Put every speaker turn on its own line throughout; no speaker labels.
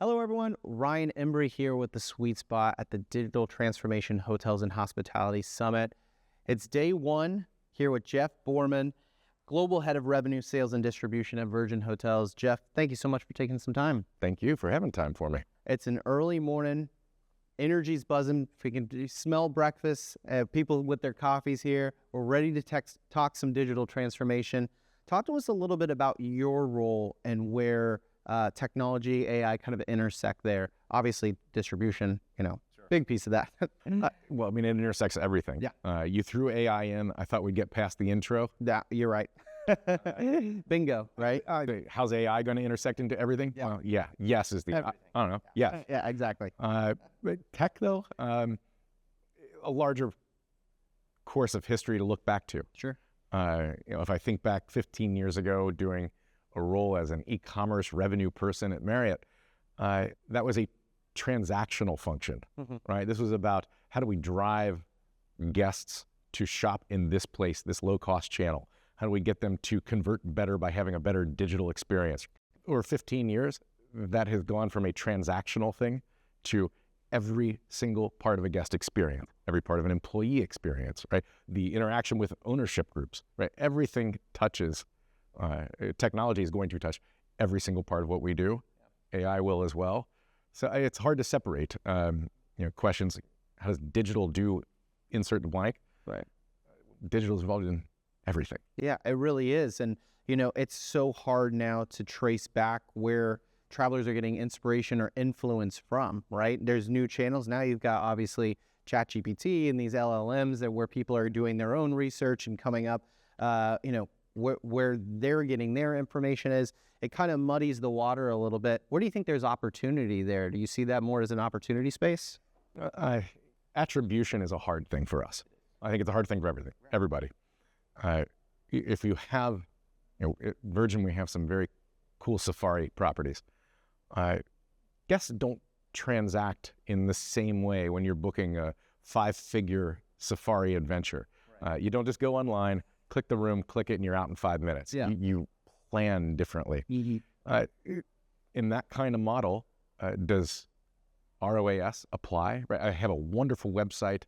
Hello, everyone. Ryan Embry here with the Sweet Spot at the Digital Transformation Hotels and Hospitality Summit. It's day one here with Jeff Borman, Global Head of Revenue, Sales, and Distribution at Virgin Hotels. Jeff, thank you so much for taking some time.
Thank you for having time for me.
It's an early morning. Energy's buzzing. We can smell breakfast. People with their coffees here. We're ready to talk some digital transformation. Talk to us a little bit about your role and where technology, AI kind of intersect there. Obviously, distribution,
Sure.
Big piece of that.
Well, I mean, it intersects everything.
Yeah.
You threw AI in. I thought we'd get past the intro.
Yeah, you're right. Bingo, right?
How's AI going to intersect into everything?
Yeah.
Well, yeah. Yes is the, I don't know. Yes.
Yeah, exactly.
But tech, though, a larger course of history to look back to.
Sure.
If I think back 15 years ago doing a role as an e-commerce revenue person at Marriott, that was a transactional function, right? This was about how do we drive guests to shop in this place, this low-cost channel? How do we get them to convert better by having a better digital experience? Over 15 years, that has gone from a transactional thing to every single part of a guest experience, every part of an employee experience, right? The interaction with ownership groups, right? Everything touches, technology is going to touch every single part of what we do. AI will as well. So it's hard to separate, questions, how does digital do insert the blank?
Right.
Digital is involved in everything.
Yeah, it really is. And, it's so hard now to trace back where travelers are getting inspiration or influence from, right? There's new channels. Now you've got, obviously, ChatGPT and these LLMs where people are doing their own research and coming up, where they're getting their information is. It kind of muddies the water a little bit. Where do you think there's opportunity there? Do you see that more as an opportunity space?
Attribution is a hard thing for us. I think it's a hard thing for everybody. If you have, at Virgin, we have some very cool safari properties. Guests don't transact in the same way when you're booking a 5-figure safari adventure.
Right.
You don't just go online, click the room, click it, and you're out in 5 minutes.
Yeah.
You plan differently. In that kind of model, does ROAS apply? Right? I have a wonderful website.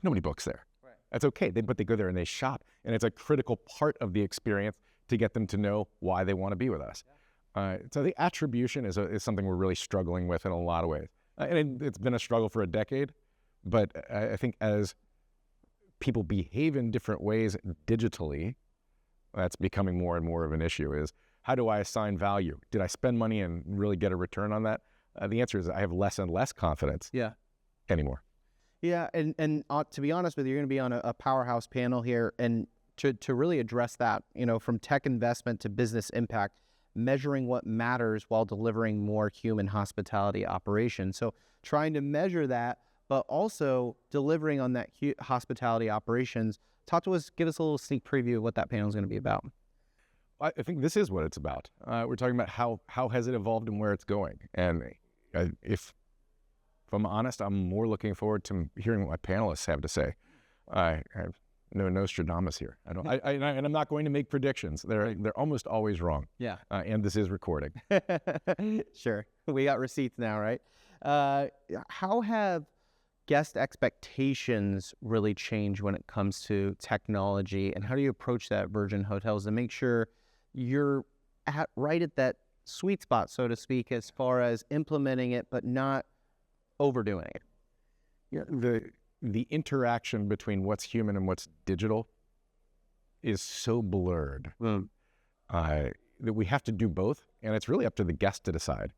Nobody books there.
Right.
That's okay. But they go there and they shop, and it's a critical part of the experience to get them to know why they want to be with us. Yeah. So the attribution is something we're really struggling with in a lot of ways. And it's been a struggle for a decade, but I think as people behave in different ways digitally, that's becoming more and more of an issue is, how do I assign value? Did I spend money and really get a return on that? The answer is I have less and less confidence anymore.
Yeah, and to be honest with you, you're going to be on a powerhouse panel here, and to really address that, from tech investment to business impact, measuring what matters while delivering more human hospitality operations. So trying to measure that, but also delivering on that hospitality operations. Talk to us, give us a little sneak preview of what that panel is going to be about.
I think this is what it's about. We're talking about how has it evolved and where it's going. And if I'm honest, I'm more looking forward to hearing what my panelists have to say. I have no Nostradamus here. And I'm not going to make predictions. They're almost always wrong.
Yeah.
And this is recording.
Sure. We got receipts now, right? How have guest expectations really changed when it comes to technology, and how do you approach that at Virgin Hotels to make sure you're right at that sweet spot, so to speak, as far as implementing it but not overdoing it?
Yeah, the interaction between what's human and what's digital is so blurred that we have to do both, and it's really up to the guest to decide.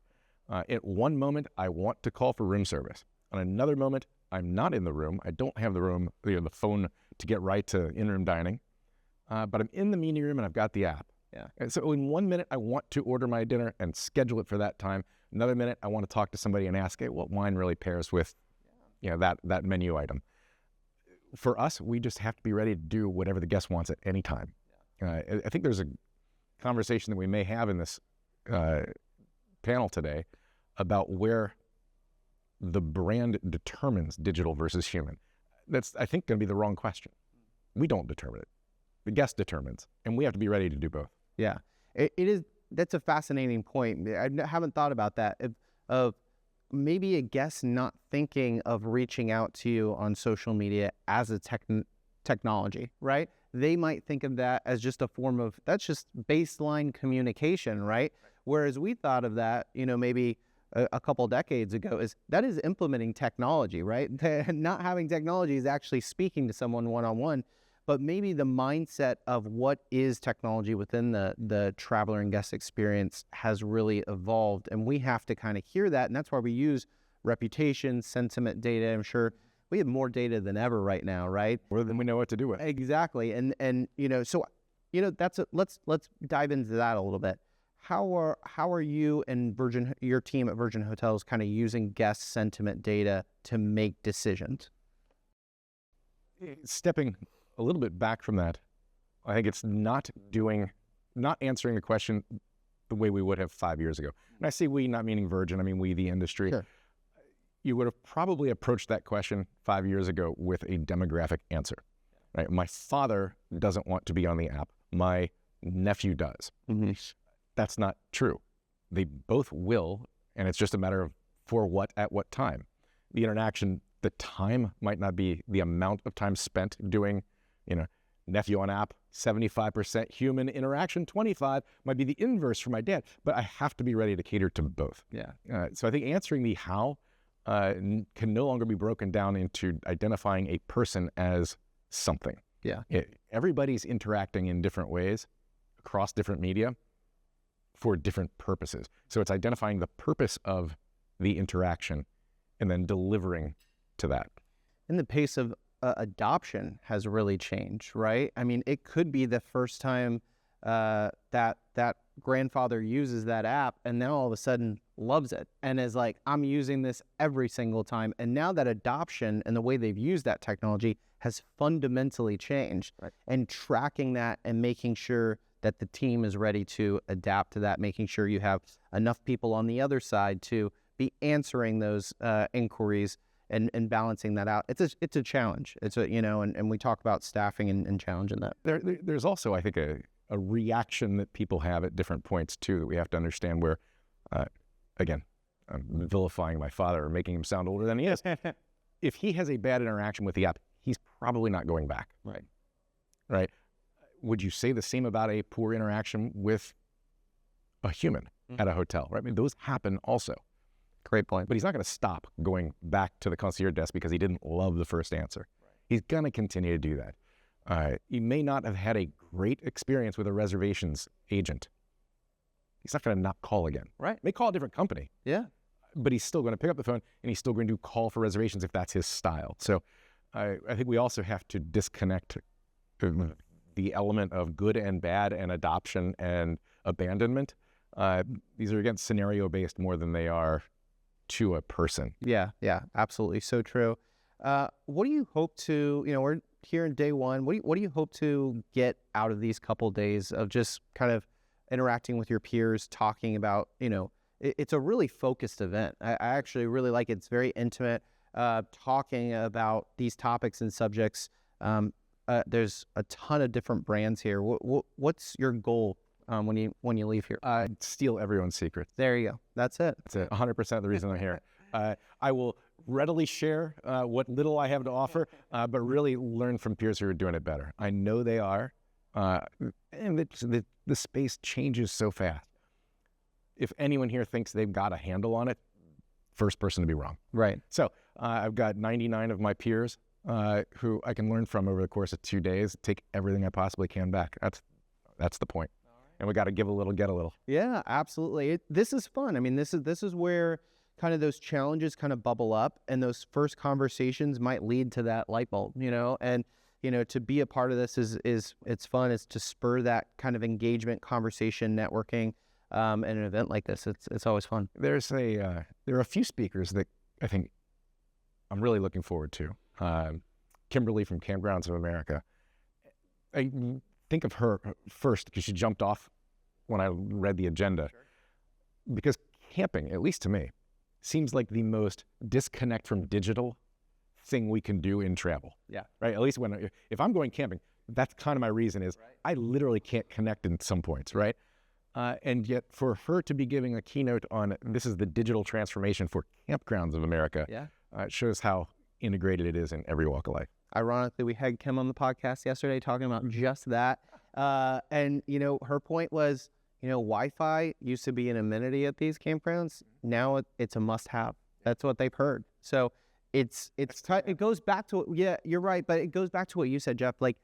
At one moment, I want to call for room service. On another moment, I'm not in the room. I don't have the room, the phone to get right to in-room dining, but I'm in the meeting room and I've got the app.
Yeah.
And so in 1 minute, I want to order my dinner and schedule it for that time. Another minute, I want to talk to somebody and ask, hey, what wine really pairs with, that menu item. For us, we just have to be ready to do whatever the guest wants at any time. Yeah. I think there's a conversation that we may have in this panel today about where the brand determines digital versus human. That's, I think, going to be the wrong question. We don't determine it. The guest determines, and we have to be ready to do both.
Yeah, it is. That's a fascinating point. I haven't thought about that. of maybe a guest not thinking of reaching out to you on social media as a technology, right? They might think of that as just a form of, that's just baseline communication, right? Whereas we thought of that, maybe a couple decades ago, that is implementing technology, right? Not having technology is actually speaking to someone one-on-one, but maybe the mindset of what is technology within the traveler and guest experience has really evolved. And we have to kind of hear that. And that's why we use reputation, sentiment data. I'm sure we have more data than ever right now, right?
More than we know what to do with.
Exactly. And so, let's dive into that a little bit. How are you and your team at Virgin Hotels kind of using guest sentiment data to make decisions?
Stepping a little bit back from that, I think it's not answering the question the way we would have 5 years ago. And I say we, not meaning Virgin, I mean we, the industry.
Sure.
You would have probably approached that question 5 years ago with a demographic answer, right? My father doesn't want to be on the app. My nephew does.
Mm-hmm.
That's not true. They both will, and it's just a matter of for what at what time. The interaction, the time might not be the amount of time spent doing, nephew on app, 75% human interaction, 25 might be the inverse for my dad, but I have to be ready to cater to both.
Yeah.
So I think answering the how can no longer be broken down into identifying a person as something.
Yeah.
Everybody's interacting in different ways across different media for different purposes. So it's identifying the purpose of the interaction and then delivering to that.
And the pace of adoption has really changed, right? I mean, it could be the first time that grandfather uses that app and now all of a sudden loves it and is like, I'm using this every single time. And now that adoption and the way they've used that technology has fundamentally changed. Right. And tracking that and making sure that the team is ready to adapt to that, making sure you have enough people on the other side to be answering those inquiries and balancing that out. It's a challenge. And we talk about staffing and challenging that.
There's also, I think, a reaction that people have at different points too that we have to understand where, again, I'm vilifying my father or making him sound older than he is. If he has a bad interaction with the app, he's probably not going back. Right? Would you say the same about a poor interaction with a human at a hotel? Right? I mean, those happen also.
Great point.
But he's not going to stop going back to the concierge desk because he didn't love the first answer. Right. He's going to continue to do that. He may not have had a great experience with a reservations agent. He's not going to not call again.
Right.
May call a different company.
Yeah.
But he's still going to pick up the phone and he's still going to call for reservations if that's his style. So I think we also have to disconnect the element of good and bad and adoption and abandonment. These are, again, scenario-based more than they are to a person.
Yeah, absolutely. So true. What do you hope to, we're here in day one, what do you hope to get out of these couple days of just kind of interacting with your peers, talking about, it's a really focused event. I actually really like it. It's very intimate, talking about these topics and subjects. There's a ton of different brands here. What's your goal when you leave here?
Steal everyone's secrets.
There you go. That's it.
That's it. 100% the reason I'm here. I will readily share what little I have to offer, but really learn from peers who are doing it better. I know they are, and the space changes so fast. If anyone here thinks they've got a handle on it, first person to be wrong.
Right.
So I've got 99 of my peers who I can learn from over the course of 2 days, take everything I possibly can back. That's the point. And we got to give a little, get a little.
Yeah, absolutely. This is fun. I mean, this is where kind of those challenges kind of bubble up, and those first conversations might lead to that light bulb, and to be a part of this is it's fun. It's to spur that kind of engagement, conversation, networking, and an event like this. It's always fun.
There are a few speakers that I think I'm really looking forward to. Kimberly from Campgrounds of America. I think of her first because she jumped off when I read the agenda. Sure. Because camping, at least to me, seems like the most disconnect from digital thing we can do in travel.
Yeah.
Right? At least if I'm going camping, that's kind of my reason is
right.
I literally can't connect in some points, right? And yet for her to be giving a keynote on this is the digital transformation for campgrounds of America, it shows how integrated it is in every walk of life.
Ironically, we had Kim on the podcast yesterday talking about just that. And, her point was, Wi-Fi used to be an amenity at these campgrounds. Now it's a must-have. That's what they've heard. So it goes back to, you're right. But it goes back to what you said, Jeff. Like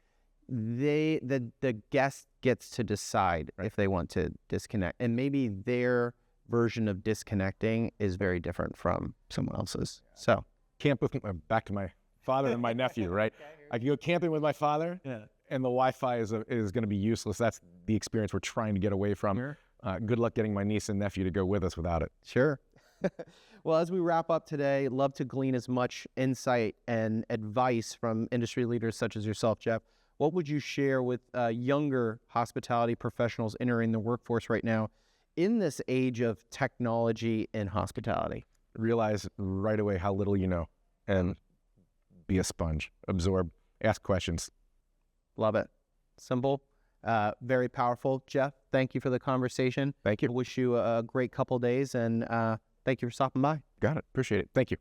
the guest gets to decide if they want to disconnect. And maybe their version of disconnecting is very different from someone else's. So
camp with back to my father and my nephew, right? I can go camping with my father, and the Wi-Fi is going to be useless. That's the experience we're trying to get away from.
Sure.
Good luck getting my niece and nephew to go with us without it.
Sure. Well, as we wrap up today, love to glean as much insight and advice from industry leaders such as yourself, Jeff. What would you share with younger hospitality professionals entering the workforce right now in this age of technology and hospitality?
Realize right away how little you know, and be a sponge, absorb, ask questions.
Love it. Simple, very powerful. Jeff, thank you for the conversation.
Thank you.
I wish you a great couple days, and thank you for stopping by.
Got it. Appreciate it. Thank you.